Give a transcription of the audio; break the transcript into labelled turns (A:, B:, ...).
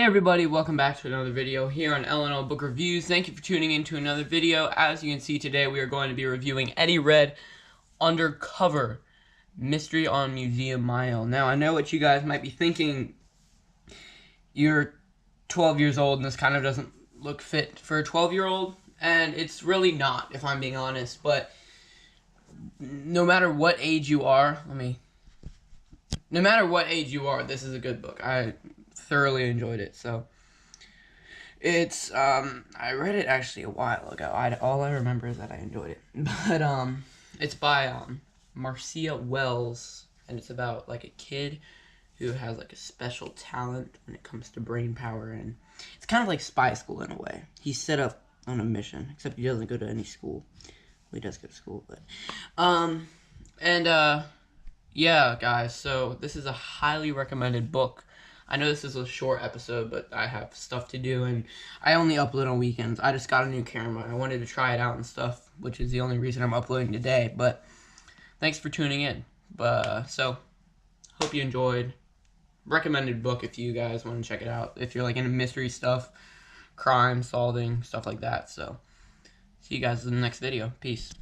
A: everybody, welcome back to another video here on LNL Book Reviews. Thank you for tuning in to another video. As you can see today, we are going to be reviewing Eddie Red Undercover Mystery on Museum Mile. Now, I know what you guys might be thinking. You're 12 years old and this kind of doesn't look fit for a 12-year-old, and it's really not, if I'm being honest. But no matter what age you are, this is a good book. I thoroughly enjoyed it. So it's I read it actually a while ago. All I remember is that I enjoyed it. But it's by Marcia Wells, and it's about like a kid who has like a special talent when it comes to brain power, and it's kind of like spy school in a way. He's set up on a mission, except he doesn't go to any school. Well, he does go to school, but yeah, guys, so this is a highly recommended book. I know this is a short episode, but I have stuff to do, and I only upload on weekends. I just got a new camera. I wanted to try it out and stuff, which is the only reason I'm uploading today, but thanks for tuning in. So, hope you enjoyed. Recommended book if you guys want to check it out. If you're like into mystery stuff, crime solving, stuff like that. So, see you guys in the next video. Peace.